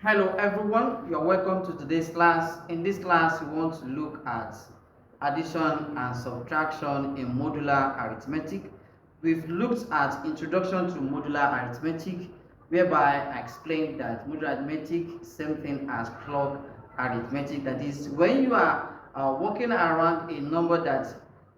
Hello everyone, you're welcome to today's class. In this class, we want to look at addition and subtraction in modular arithmetic. We've looked at introduction to modular arithmetic, whereby I explained that modular arithmetic is same thing as clock arithmetic. That is, when you are working around a number that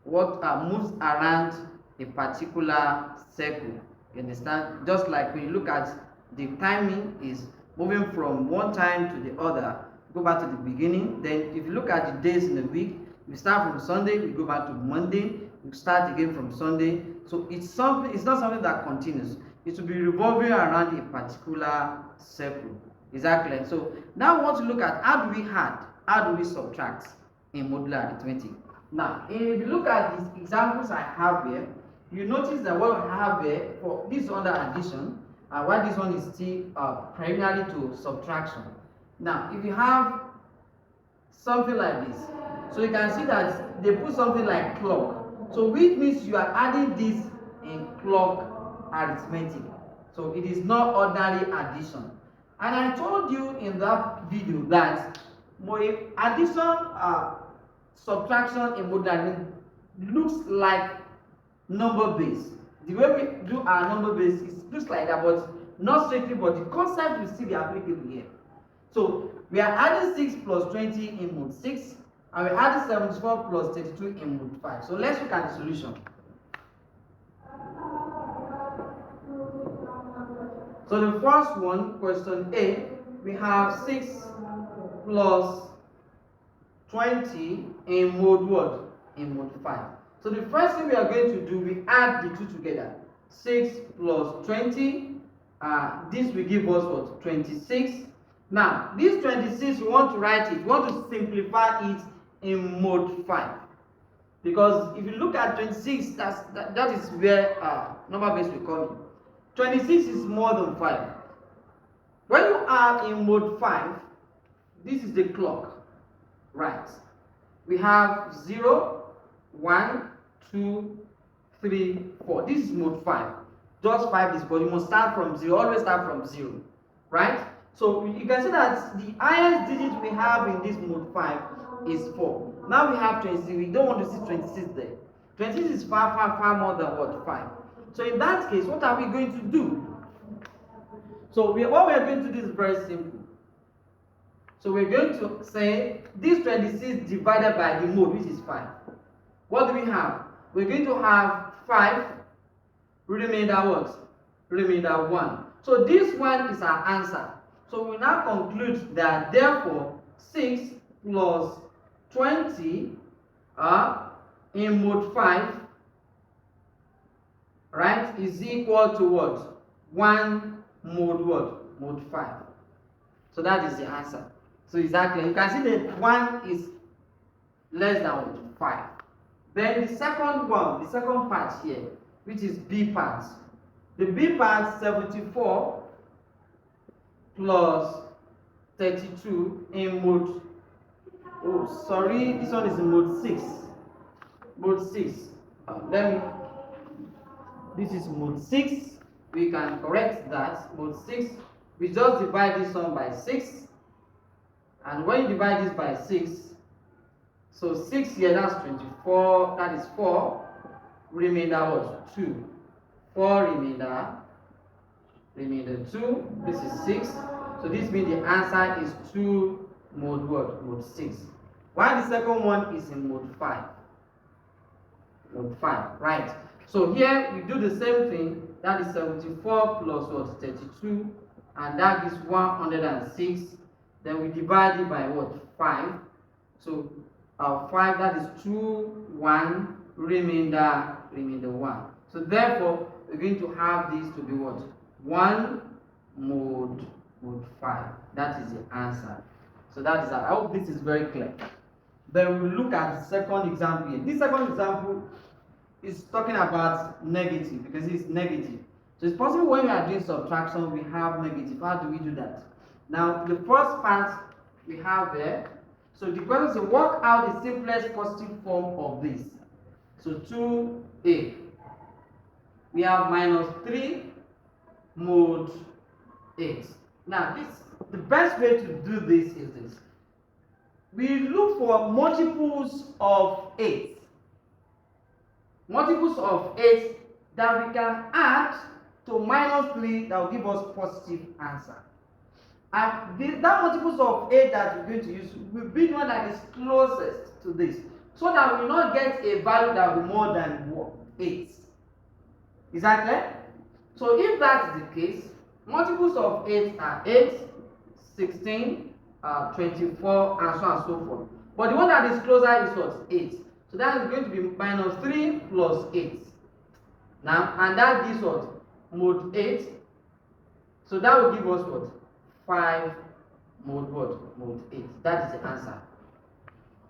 moves around a particular circle. You understand? Just like when you look at the timing is moving from one time to the other, go back to the beginning. Then if you look at the days in the week, we start from Sunday, we go back to Monday, we start again from Sunday. So it's not something that continues. It will be revolving around a particular circle. Exactly. So now we want to look at how do we add, how do we subtract in modular arithmetic. Now, if you look at these examples I have here, you notice that what I have here for this under addition, and while this one is still primarily to subtraction. Now, if you have something like this, so you can see that they put something like clock. So which means you are adding this in clock arithmetic. So it is not ordinary addition. And I told you in that video that addition, subtraction in modular looks like number base. The way we do our number base looks like that, but not strictly, but the concept will still be applicable here. So we are adding 6 plus 20 in mode 6, and we're adding 74 plus 32 in mode 5. So let's look at the solution. So the first one, question A, we have 6 plus 20 in mode what? In mode 5. So the first thing we are going to do, we add the two together. 6 plus 20, this will give us what? 26. Now, this 26, we want to write it, we want to simplify it in mode 5. Because if you look at 26, that is where number base will come in. 26 is more than 5. When you are in mode 5, this is the clock, right? We have 0, 1, 2, 3, 4. This is mode 5. Just 5 is, but you must start from 0. Always start from 0, right? So you can see that the highest digit we have in this mode 5 is 4. Now we have 26. We don't want to see 26 there. 26 is far more than what? 5. So in that case, what are we going to do? So what we are going to do is very simple. So we're going to say this 26 divided by the mode, which is 5. What do we have? We're going to have 5, remainder what? Remainder 1. So this one is our answer. So we now conclude that therefore 6 plus 20 in mode 5, right, is equal to what? 1 mode what? Mode 5. So that is the answer. So exactly, you can see that 1 is less than what? 5. Then the second one, the second part here, which is B part. The B part, 74 plus 32 in mode, oh sorry, this one is in mode 6. Mode 6. This is mode 6. We can correct that. Mode 6. We just divide this one by 6. And when you divide this by 6, so 6 here, that's 24, that is 4. Remainder what? 2. 4 remainder 2. This is 6. So this means the answer is 2 mode what? Mode 6. While the second one is in mode 5. Mode 5, right? So here we do the same thing. That is 74 plus what? 32. And that is 106. Then we divide it by what? 5. So 5, that is 2, 1, remainder 1. So therefore, we're going to have this to be what? 1 mode 5. That is the answer. So that is that. I hope this is very clear. Then we look at the second example here. This second example is talking about negative because it's negative. So it's possible when we are doing subtraction, we have negative. How do we do that? Now, the first part we have there. So the question is to work out the simplest positive form of this. So 2a. We have minus 3 mode 8. Now this the best way to do this is this. We look for multiples of 8. Multiples of 8 that we can add to minus 3 that will give us positive answer. And that multiples of 8 that we're going to use will be the one that is closest to this, so that we will not get a value that will be more than 8. Is that clear? So if that is the case, multiples of 8 are 8, 16, 24, and so on and so forth. But the one that is closer is what? 8. So that is going to be minus 3 plus 8. Now, and that gives what? Mod 8. So that will give us what? 5 mod what? Mod 8. That is the answer.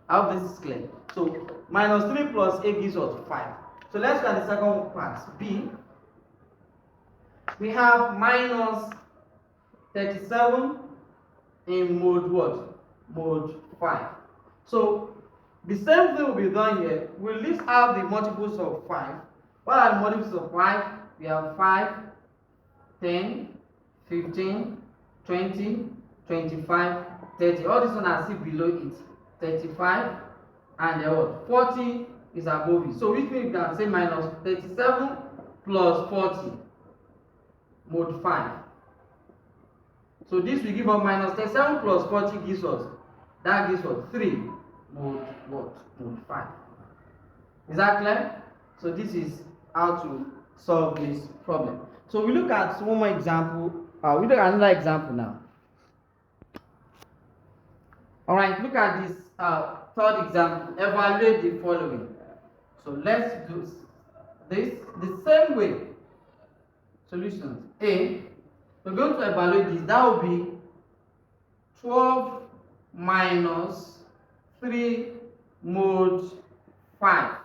I hope this is clear. So minus 3 plus 8 gives us 5. So let's look at the second part, B. We have minus 37 in mode what? Mode 5. So the same thing will be done here. We'll list out the multiples of 5. What are the multiples of 5? We have 5, 10, 15, 20, 25, 30. All these ones are still below it. 35 and what? 40 is above it. So which means we can say minus 37 plus 40. Mode 5. So this will give us minus 37 plus 40 gives us, that gives us 3 mode what? Mode 5. Is that clear? So this is how to solve this problem. So we look at one more example. We look at another example now. All right, look at this third example. Evaluate the following. So let's do this the same way. Solutions. A, we're going to evaluate this. That will be 12 minus 3 mod 5.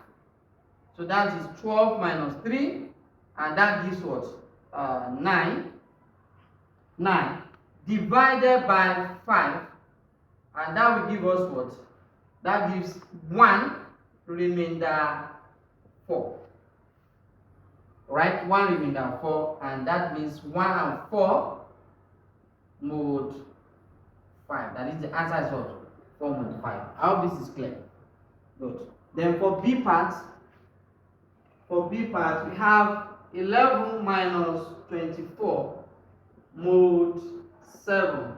So that is 12 minus 3, and that gives what? 9. 9 divided by 5, and that will give us what? That gives 1, remainder 4. Right, 1 remainder 4, and that means 1 and 4 mod 5. That is the answer is what? 4 mod 5. I hope this is clear. Good. Then for B part, we have 11 minus 24 mod 7.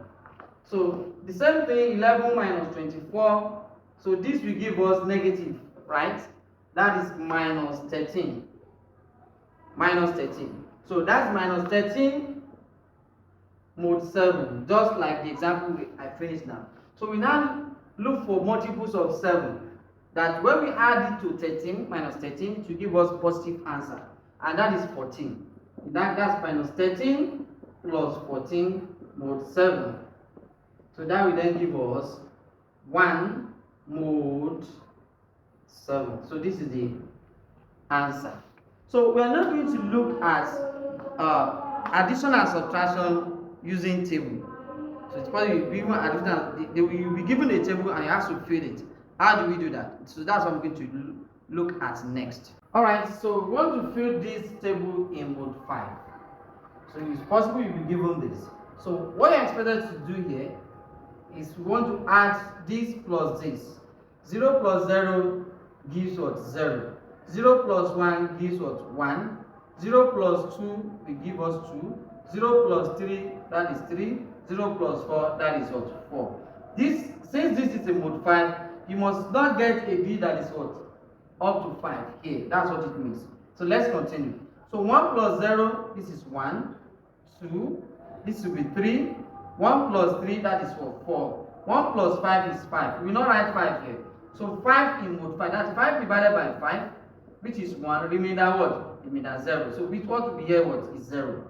So the same thing, 11 minus 24. So this will give us negative, right? That is minus 13. Minus 13. So that's minus 13 mod 7, just like the example I finished now. So we now look for multiples of 7, that when we add it to 13, minus 13, it will give us positive answer, and that is 14. That's minus 13 plus 14 mod 7. So that will then give us 1 mod 7. So this is the answer. So we are not going to look at addition and subtraction using table. So it's probably you'll be given addition, you'll be given a table and you have to fill it. How do we do that? So that's what I'm going to look at next. Alright, so we want to fill this table in mode 5. So it's possible you'll be given this. So what you're expected to do here is we want to add this plus this. 0 plus 0 gives what? 0. 0 plus 1 gives what? 1. 0 plus 2 will give us 2. 0 plus 3, that is 3. 0 plus 4, that is what? 4. Since this is a mode 5, you must not get a b that is what? Up to 5 here. That's what it means. So let's continue. So 1 plus 0, this is 1. 2. This will be 3. 1 plus 3, that is what? 4. 1 plus 5 is 5. We will not write 5 here. So 5 in mode 5, that's 5 divided by 5, which is 1. Remainder what? Remainder 0. So which what will be here what? Is 0.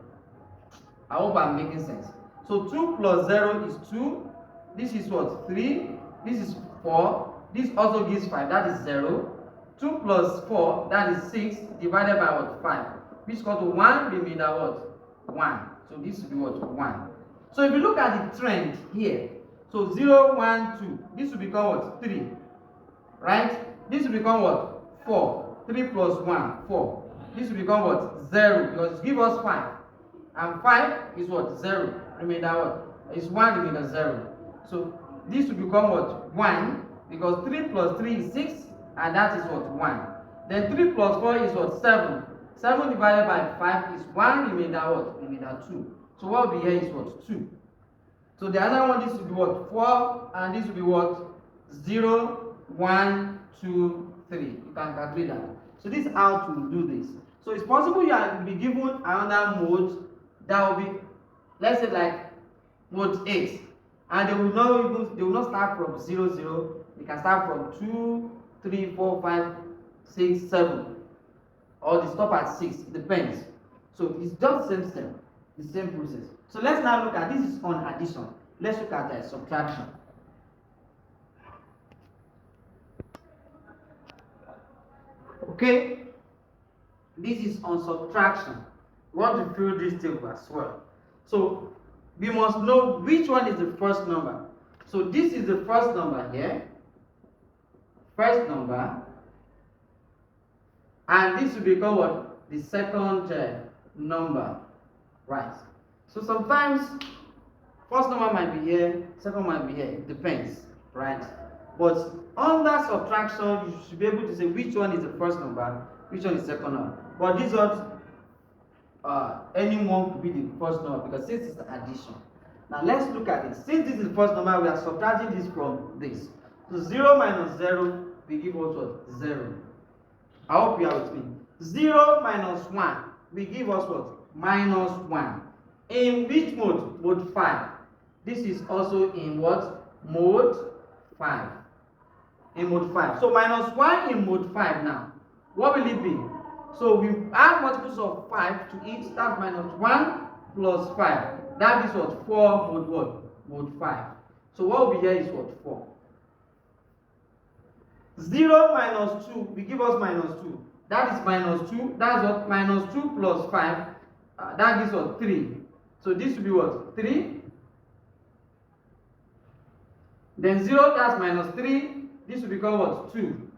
I hope I'm making sense. So 2 plus 0 is 2. This is what? 3. This is 4. This also gives 5. That is 0. 2 plus 4, that is 6, divided by what? 5. Which is equal to 1, remainder what? 1. So this will be what? 1. So if you look at the trend here, so 0, 1, 2, this will become what? 3. Right? This will become what? 4. 3 plus 1, 4. This will become what? 0, because it gives us 5. And 5 is what? 0. Remainder what? is 1 remainder 0. So this will become what? 1, because 3 plus 3 is 6, and that is what? 1. Then 3 plus 4 is what? 7. 7 divided by 5 is 1 remainder what? Remainder 2. So what will be here is what? 2. So the other one, this will be what? 4, and this will be what? 0, 1, 2, 3. You can calculate that. So this is how to do this. So it's possible you will be given another mode that will be, let's say, like mode 8, and they will not start from 0, 0. They can start from 2, 3, 4, 5, 6, 7, or they stop at 6. It depends. So it's just the same step, the same process. So let's now look at, this is on addition. Let's look at subtraction. Okay, this is on subtraction. We want to fill this table as well. So we must know which one is the first number. So this is the first number here. First number. And this will become what? The second number. Right. So sometimes first number might be here, second might be here. It depends. Right. But under subtraction, you should be able to say which one is the first number, which one is the second number. But this one, anyone could be the first number, because since it's addition. Now let's look at it. Since this is the first number, we are subtracting this from this. So 0 minus 0 will give us what? 0. I hope you are with me. 0 minus 1 will give us what? Minus 1. In which mode? Mode 5. This is also in what? Mode 5. In mode 5. So minus 1 in mode 5 now. What will it be? So we add multiples of 5 to each. That's minus 1 plus 5. That is what? 4 mode what? Mode 5. So what will be here is what? 4. 0 minus 2 will give us minus 2. That is minus 2. That's what? Minus 2 plus 5. That gives what? 3. So this will be what? 3. Then 0, that's minus 3. This will become what? 2.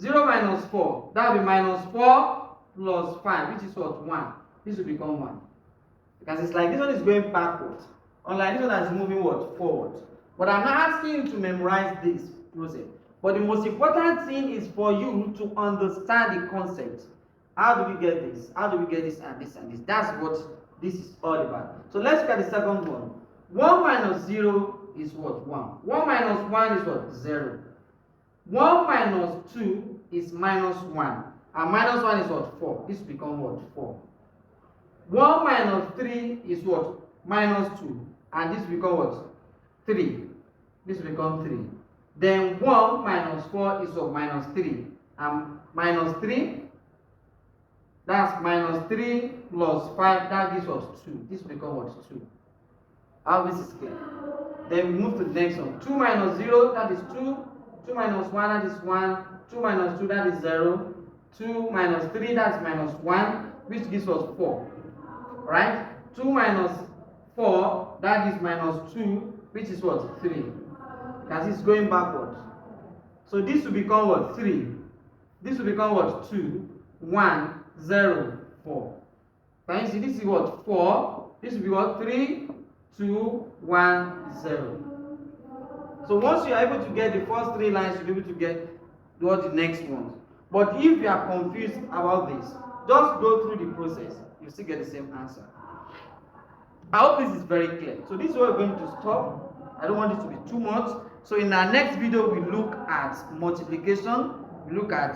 0 minus 4. That will be minus 4 plus 5, which is what? 1. This will become 1. Because it's like this one is going backwards. Unlike this one that is moving what? Forward. But I'm not asking you to memorize this process. But the most important thing is for you to understand the concept. How do we get this? How do we get this and this and this? That's what this is all about. So let's look at the second one. 1 minus 0 is what? 1. 1 minus 1 is what? 0. 1 minus 2 is minus 1. And minus 1 is what? 4. This becomes what? 4. 1 minus 3 is what? Minus 2. And this becomes what? 3. This becomes 3. Then 1 minus 4 is what? Minus 3. And minus 3, that's minus 3 plus 5, that gives us 2. This becomes what? 2. How this is clear. Then we move to the next one. 2 minus 0, that is 2. 2 minus 1, that is 1. 2 minus 2, that is 0. 2 minus 3, that's minus 1, which gives us 4. Right? 2 minus 4, that gives minus 2, which is what? 3. Because it's going backward. So this will become what? 3. This will become what? 2, 1, 0, 4. Can you see? This is what? 4. This will be what? 3, 2, 1, 0. So once you are able to get the first 3 lines, you'll be able to get what the next ones. But if you are confused about this, just go through the process. You still get the same answer. I hope this is very clear. So this is where we're going to stop. I don't want it to be too much. So in our next video, we look at multiplication. We look at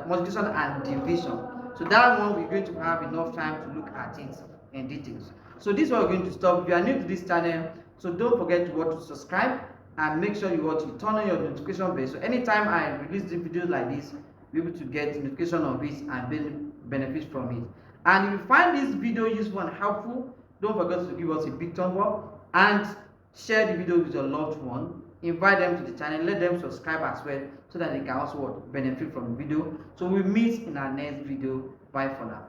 multiplication and division. So that one, we're going to have enough time to look at it in details. So this is where we're going to stop. If you are new to this channel, so don't forget to subscribe and make sure you turn on your notification bell. So anytime I release the videos like this, you'll be able to get notification of it and benefit from it. And if you find this video useful and helpful, don't forget to give us a big thumb up and share the video with your loved one. Invite them to the channel, let them subscribe as well, so that they can also benefit from the video. So we'll meet in our next video. Bye for now.